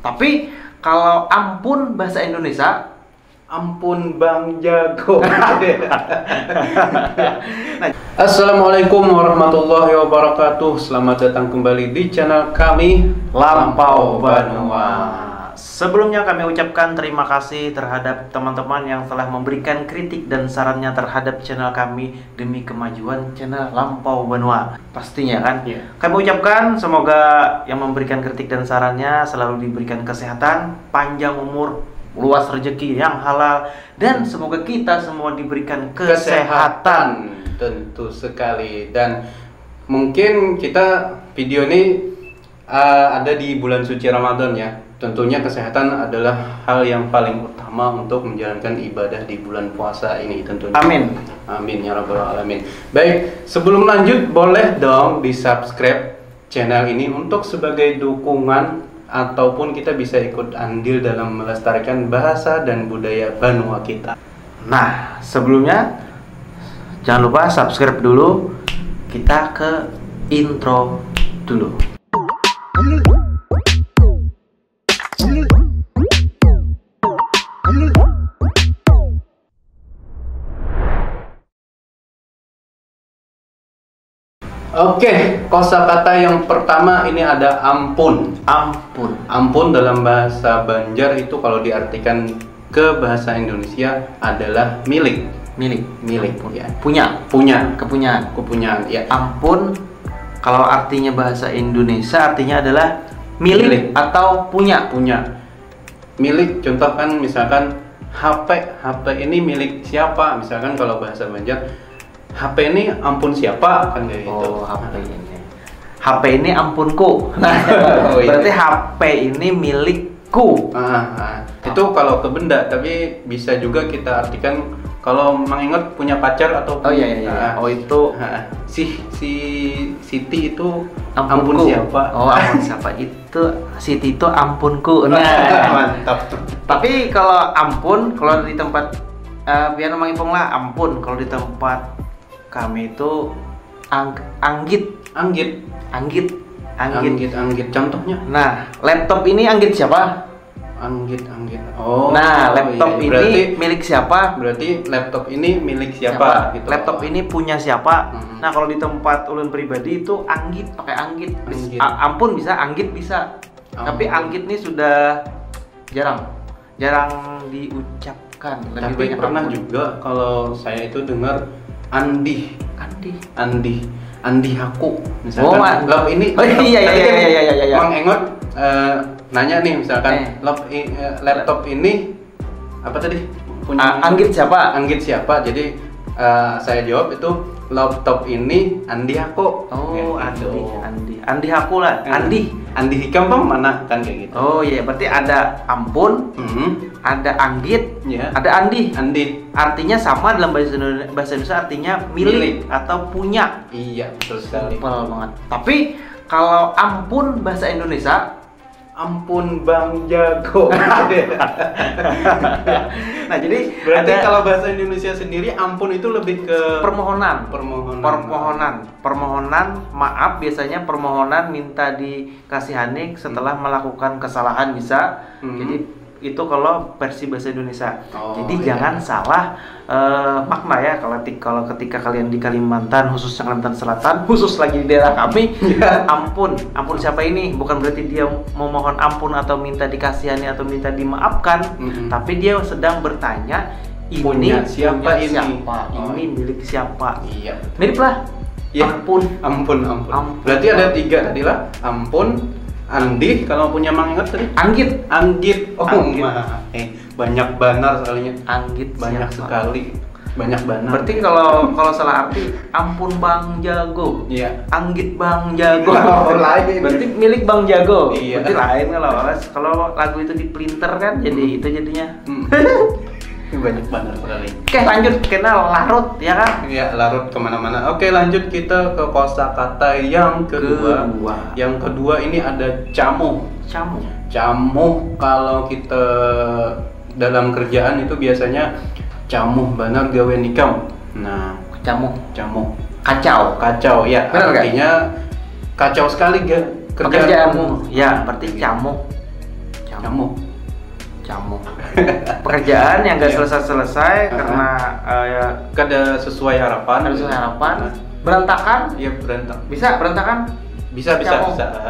Tapi kalau ampun bahasa Indonesia, ampun Bang Jago. Assalamualaikum warahmatullahi wabarakatuh. Selamat datang kembali di channel kami Lampau Banua. Sebelumnya kami ucapkan terima kasih terhadap teman-teman yang telah memberikan kritik dan sarannya terhadap channel kami demi kemajuan channel Lampau Banua. Pastinya kan? Yeah. Kami ucapkan semoga yang memberikan kritik dan sarannya selalu diberikan kesehatan, panjang umur, luas rezeki yang halal, dan semoga kita semua diberikan kesehatan. Tentu sekali. Dan mungkin kita video ini ada di bulan suci Ramadan ya. Tentunya kesehatan adalah hal yang paling utama untuk menjalankan ibadah di bulan puasa ini tentunya. Amin. Amin ya rabbal alamin. Baik, sebelum lanjut boleh dong di subscribe channel ini untuk sebagai dukungan ataupun kita bisa ikut andil dalam melestarikan bahasa dan budaya Banua kita. Nah, sebelumnya jangan lupa subscribe dulu. Kita ke intro dulu. Oke, kosakata yang pertama ini ada ampun. Ampun. Ampun dalam bahasa Banjar itu kalau diartikan ke bahasa Indonesia adalah milik. Milik. Milik ya. Punya. Punya. Kepunyaan. Kepunyaan ya. Ampun kalau artinya bahasa Indonesia artinya adalah milik atau punya. Punya. Milik, contoh kan misalkan HP ini milik siapa? Misalkan kalau bahasa Banjar, HP ini ampun siapa? Kan kayak gitu. Oh, HP ini ampunku. Oh, iya. Berarti HP ini milikku. Itu kalau ke benda, tapi bisa juga kita artikan kalau mengingat punya pacar atau Oh iya. Oh itu si Siti itu ampunku. ampun siapa? Oh, ampun siapa? Itu Siti itu ampunku. Nah, mantap. tapi kalau ampun, kalau di tempat biar mangipung lah ampun. Kalau di tempat kami itu anggit. Contohnya? Nah, laptop ini anggit siapa? Anggit. Oh. Nah, laptop iya. ini Berarti milik siapa? Berarti laptop ini milik siapa? Gitu. Laptop ini punya siapa? Hmm. Nah, kalau di tempat ulun pribadi itu anggit, pakai anggit. Ampun bisa, anggit bisa. Tapi anggit ini sudah jarang diucapkan. Lebih Tapi banyak pernah ampun. juga kalau saya itu dengar Andi aku misalkan love ini iya. Mang Engot nanya nih misalkan laptop ini apa tadi punya anggit siapa? Jadi saya jawab itu laptop ini Andi aku. Oh, gitu. Andi aku lah. Andi Hikam mana kan kayak gitu. Oh iya, berarti ada ampun, ada anggit, ya. ada Andi. Artinya sama dalam bahasa Indonesia artinya milik atau punya. Iya, betul sekali. Simpel banget. Tapi kalau ampun bahasa Indonesia, ampun Bang Jago. Nah, jadi berarti kalau bahasa Indonesia sendiri ampun itu lebih ke permohonan maaf, biasanya permohonan minta dikasihani setelah melakukan kesalahan bisa. Jadi itu kalau versi bahasa Indonesia. Jadi jangan salah makna ya kalau ketika kalian di Kalimantan, khususnya Kalimantan Selatan, khusus lagi di daerah kami, ampun siapa ini bukan berarti dia memohon ampun atau minta dikasihani atau minta dimaafkan, tapi dia sedang bertanya ini punya siapa ini? Ini milik siapa? Iya. Mirip lah. Ya. Ampun. Berarti ada 3 tadi lah. Ampun, Andi, kalau punya Mang Ingat tadi? Anggit. Oh, banyak banar sekalinya. Anggit banyak siapa? Sekali. Banyak banar. Berarti kalau salah arti ampun Bang Jago. Iya. Anggit Bang Jago. Lain. Berarti milik Bang Jago. Iya. Berarti lain kalau lagu itu dipelinter kan jadi itu jadinya. Banyak banar sekali. Oke, lanjut kita larut ya kan? Iya, larut kemana-mana. Oke, lanjut kita ke kosakata yang kedua. Yang kedua ini ada camuh. Camuh kalau kita dalam kerjaan itu biasanya camuh banar gawe nikam. Nah, camuh. Kacau ya. Benar, artinya kacau sekali kerjaanmu. Ya, berarti camuh Camuh. Camuh. Pekerjaan yang nggak selesai-selesai karena kada sesuai harapan. Sesuai harapan. Berantakan? Iya, berantakan. Bisa berantakan? Bisa.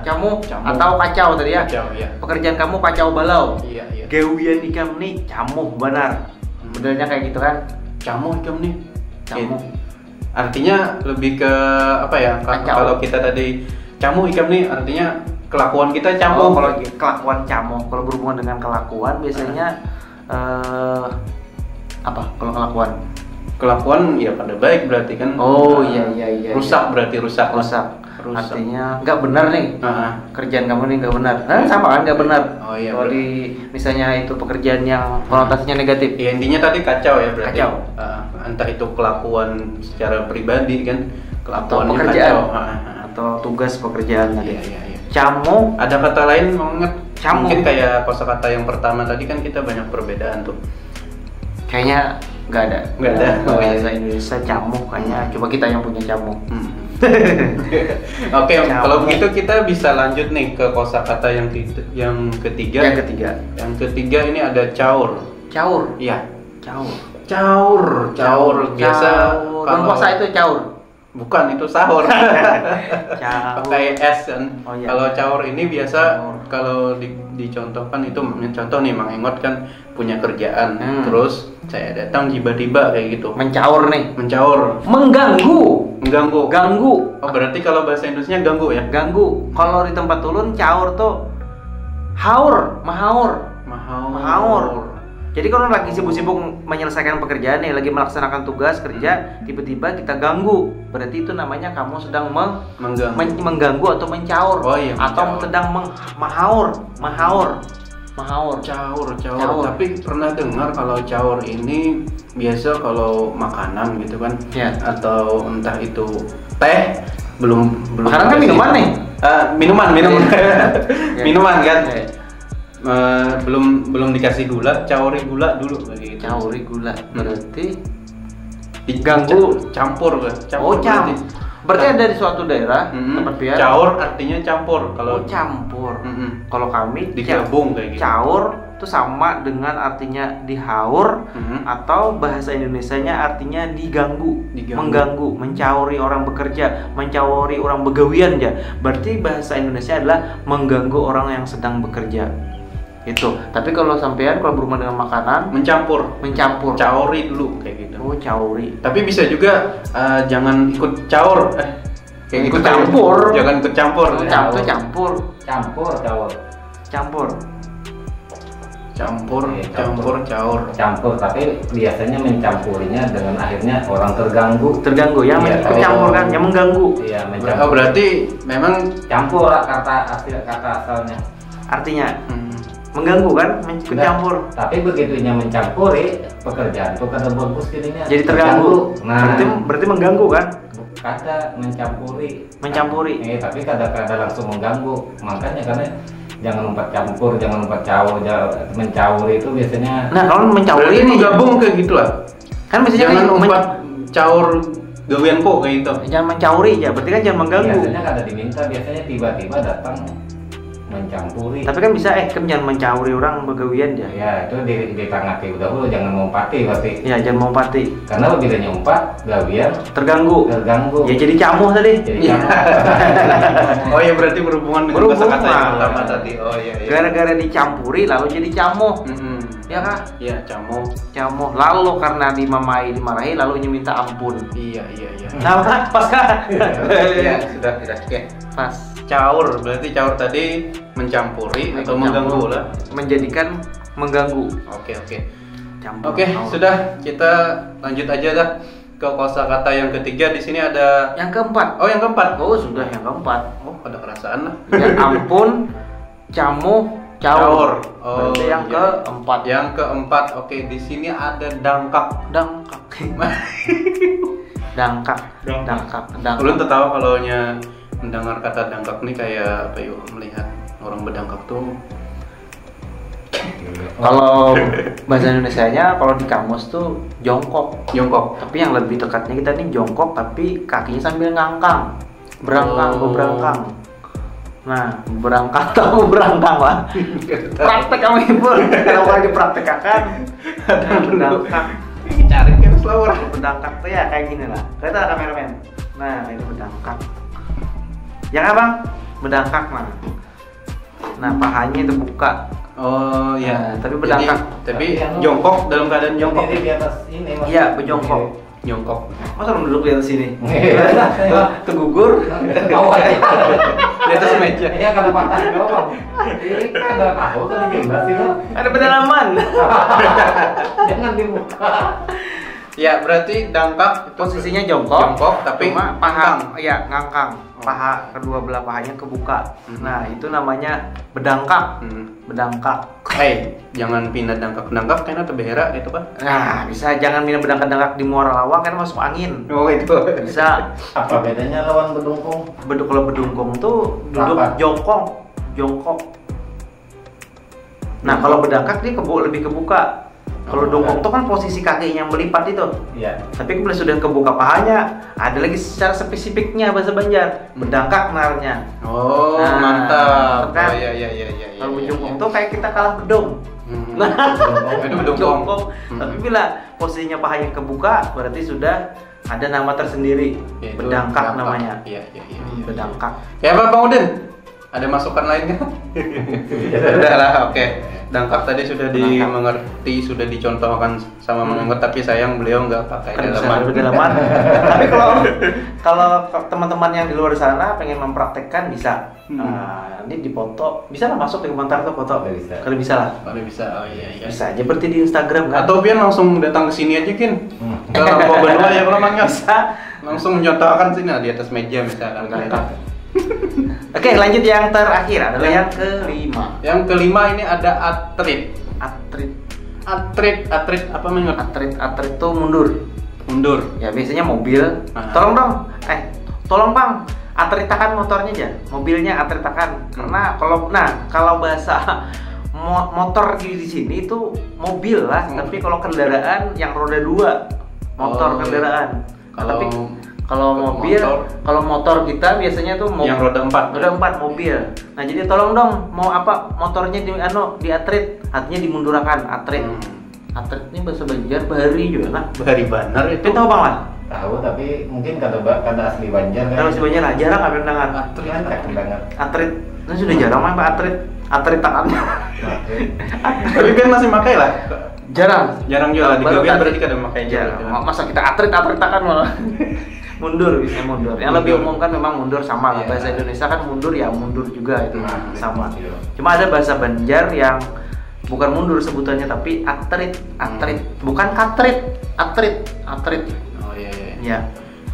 Camuh atau kacau tadi ya? Kacau, iya. Pekerjaan kamu kacau balau. Iya. Gawian ikam nih camuh benar. Modelnya kayak gitu kan? Camuh ikam nih. Camuh. Artinya lebih ke apa ya? Kalau kita tadi camuh ikam nih artinya kelakuan kita camuh. Kalau kelakuan camuh, kalau berhubungan dengan kelakuan biasanya apa? Kalau kelakuan? Kelakuan ya pada baik berarti kan. Iya. Rusak berarti rusak. Artinya nggak benar nih. Kerjaan kamu nih nggak benar. Sama kan nggak benar. Oh iya. Kalau misalnya itu pekerjaan yang konotasinya negatif. Ya, intinya tadi kacau ya berarti. Kacau. Entah itu kelakuan secara pribadi kan, kelakuan pekerjaan kacau. Atau tugas pekerjaan tadi. Iya. Camuh. Ada kata lain banget. Camuh. Mungkin kayak kosakata yang pertama tadi kan kita banyak perbedaan tuh. Kayaknya nggak ada. Bahasa Indonesia camuh kayaknya coba kita yang punya camuh. Oke, kalau begitu kita bisa lanjut nih ke kosakata yang ketiga. Yang ketiga ini ada caur. Caur. Iya. Caur. Biasa Kalau puasa itu caur. Bukan, itu sahur. Caur. Pakai S kan. Oh, iya. Kalau caur ini biasa kalau dicontohkan itu contoh nih Mang Engot kan punya kerjaan. Terus saya datang tiba-tiba kayak gitu. Mencaur nih. Mengganggu. Oh, berarti kalau bahasa Indonesia ganggu ya? Ganggu. Kalau di tempat ulun caur tuh mahaur. Jadi kalau lagi sibuk-sibuk menyelesaikan pekerjaan nih, lagi melaksanakan tugas kerja, tiba-tiba kita ganggu, berarti itu namanya kamu sedang mengganggu atau mencaur. Oh, iya, atau sedang mahaur. Caur. Tapi pernah dengar kalau caur ini biasa kalau makanan gitu kan, ya. Atau entah itu teh, belum. Makanan kan minuman nih. Minuman. Ya. Minuman kan. Ya. Belum dikasih gula, cauri gula dulu kayak gitu. Cauri gula berarti diganggu, campur kan? Berarti ada di suatu daerah tempat biar. Caur artinya campur. Kalau campur. Kalau kami digabung kayak gitu. Caur itu sama dengan artinya dihaur atau bahasa Indonesianya artinya diganggu. Mengganggu, mencauri orang bekerja, mencauri orang begawian ya. Berarti bahasa Indonesia adalah mengganggu orang yang sedang bekerja. Itu. Tapi kalau sampean kalau berhubungan dengan makanan mencampur. Cauri dulu kayak gitu. Oh, cauri. Tapi bisa juga jangan ikut caur. Kayak ikut campur. Jangan ikut campur. Campur, tapi biasanya mencampurinya dengan akhirnya orang terganggu yang ikut campur kan, yang mengganggu. Iya, mencampur. Berarti memang campur kata asalnya. Artinya mengganggu kan, ikut campur. Tapi begitunya mencampuri pekerjaan itu kada bagus jadinya. Jadi terganggu. Nah, berarti mengganggu kan? Kada mencampuri. Tapi kada langsung mengganggu. Makanya karena jangan umpat campur, jangan umpat caur, mencaur itu biasanya. Nah, kalau mencaur ini gabung kayak gitulah. Kan biasanya jangan umpat caur gawian kok kayak gitu. Jangan mencauri ya, berarti kan jangan mengganggu. Biasanya kada diminta, biasanya tiba-tiba datang mencampuri. Tapi kan bisa kan jangan mencauri orang begawian ya. Ya, itu ditangati dahulu, jangan mengumpati berarti. Ya, jangan mengumpati. Karena bila nyumpat gawian terganggu. Ya jadi camuh tadi. Oh ya, berarti berhubungan dengan kata-kata yang pertama tadi. Oh iya. Gara-gara dicampuri lalu jadi camuh. Ya kah? Iya, camuh. Lalu karena dimarahi lalu minta ampun. Iya. Nah, pas kah? Iya, sudah. Oke. Pas. Caur, berarti caur tadi mencampuri atau mengganggu lah. Menjadikan mengganggu. Oke. Campur. Oke, sudah, kita lanjut aja dah ke kosakata yang ketiga. Di sini ada yang keempat. Oh, yang keempat. Oh, sudah yang keempat. Oh, ada kerasaan lah. Ya ampun, camuh, caur. Oh, berarti yang keempat. Yang keempat. Oke, di sini ada dangkak. Dangkak. Ulun tertawa kalau mendengar kata dangkak nih kayak apa yuk, melihat orang berdangkak tuh. Kalau bahasa Indonesianya kalau di kamus tuh jongkok. Tapi yang lebih dekatnya kita nih jongkok tapi kakinya sambil ngangkang. Berangkang. Nah, berangkat tahu berangkang lah. Praktek kamu ibu, kalau lagi dipraktekkan. Berdangkak. Cari kan slower. Berdangkak tuh ya kayak gini lah. Kelihatan kameramen. Nah, ini berdangkak. Yang apa? Berdangkak nah. Nah, pahanya itu buka. Oh iya. Tapi berdangkak. Tapi jongkok dalam keadaan jongkok. Di atas ini. Iya, berjongkok. Jongkok. Masa orang duduk di atas sini? Tergugur. Bawah aja. Di atas meja. Iya kalau patah doang. Ini kan ada tahu kan juga sih lo. Ada pedalaman. Jangan dibuka. Ya berarti dangkak Posisinya jongkok. Jongkok tapi cuma paha, ya ngangkang. Paha kedua belah pahanya kebuka. Nah itu namanya bedangkak. Bedangkak. Jangan pindah dangkak kan atau behera itu pak? Nah bisa jangan pindah bedangkak di muara lawang kan masuk angin. Oh itu Bisa. Apa bedanya lawan bedungkung? Kalau bedungkung tuh duduk jongkok. Nah kalau bedangkak dia lebih kebuka. Kalau dongkong tuh kan posisi kakinya yang melipat itu. Iya. Tapi kalau sudah kebuka pahanya, ada lagi secara spesifiknya bahasa Banjar, bedangkak narnya. Oh Nah, mantap. kan? Oh, iya. Kalau berjongkok tuh kayak kita kalah bedong. Itu bedongkong. Jongkok. Tapi bila posisinya pahanya kebuka, berarti sudah ada nama tersendiri. Ya, itu Bedangkak namanya. Iya. Bedangkak. Kayak apa Bang Udin? Ada masukan lain kan? Udah lah, oke. Dangkak tadi sudah dimengerti, sudah dicontohkan sama Mengengot, tapi sayang beliau nggak pakai dalaman. Tapi kalau teman-teman yang di luar sana pengen mempraktekkan bisa. Nah, ini dipoto, bisa lah masuk di komentar tuh foto. Bisa. Kalau bisa lah. Kalau bisa, oh iya. Bisa aja berarti di Instagram kan. Atau Pian langsung datang ke sini aja Kin. Ke Lampau Benua ya kalau Mang Bisa. langsung mencontohkan sini di atas meja misalkan. Oke, lanjut yang terakhir adalah yang kelima. Yang kelima ini ada atrit. Atrit apa menurut? Atrit tuh mundur. Ya biasanya mobil. Tolong bang, atritakan motornya aja. Mobilnya atritakan. Karena kalau bahasa motor di sini itu mobil lah. Tapi kalau kendaraan yang roda 2, motor kendaraan. Tapi kalau motor kita biasanya tuh yang roda 4 mobil. Nah jadi tolong dong mau apa motornya di atrit, artinya dimundurakan atrit. Atrit ini bahasa Banjar bahari juga nah. Bahari Banar itu. Tahu bang lah? Tahu tapi mungkin kata asli Banjar kan. Kalau asli Banjar lah jarang ada dengar. Atrit. Nah sudah jarang mah atrit tangannya. Tapi kan masih pakai lah. Jarang juga di Gabian berarti kada pakai jarang. Masa kita atrit tangan malah. Mundur bisa mundur. Yang lebih umum kan memang mundur sama lah. Bahasa Indonesia kan mundur ya mundur juga itu sama. Cuma ada bahasa Banjar yang bukan mundur sebutannya tapi atrit. Bukan katrit, atrit. Oh iya. Ya.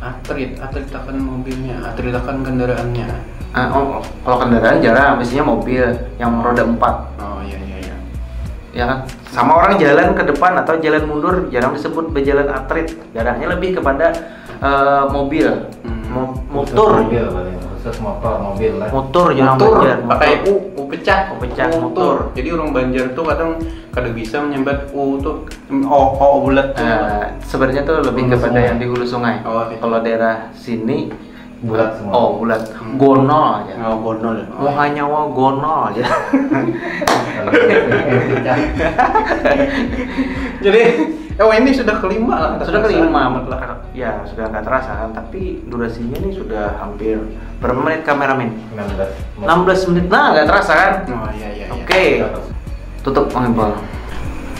Atritakan mobilnya, atritakan kendaraannya. Kalau kendaraan jarang, biasanya mobil yang roda 4. Oh iya. Ya kan? Sama orang jalan ke depan atau jalan mundur jarang disebut berjalan atrit. Jarangnya lebih kepada mobil, motor, khusus mobil lah. Motor jangan Banjar. Pakai u pecah, motor. Jadi orang Banjar tuh kadang bisa menyambat u tuh o bulat. Sebenarnya tuh lebih kepada yang di hulu sungai. Kalau daerah sini bulat semua. Oh bulat, gonol aja. Gonol. Mau nyawa gonol aja. Jadi ini sudah kelima lah. Sudah kelima, ya sudah nggak terasa kan. Tapi durasinya nih sudah hampir berapa menit kameramen? 16 menit. Nah nggak terasa kan? Oh iya. Oke. Tutup mengimbau.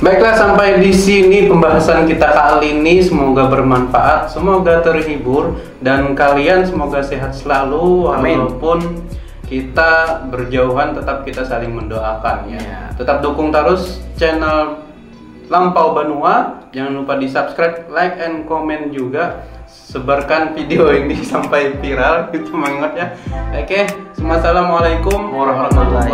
Baiklah, sampai di sini pembahasan kita kali ini. Semoga bermanfaat, semoga terhibur, dan kalian semoga sehat selalu. Walaupun kita berjauhan, tetap kita saling mendoakan ya. Tetap dukung terus channel Lampau Benua. Jangan lupa di subscribe, like, and comment juga. Sebarkan video ini sampai viral, itu mengingat ya. Oke, assalamualaikum warahmatullahi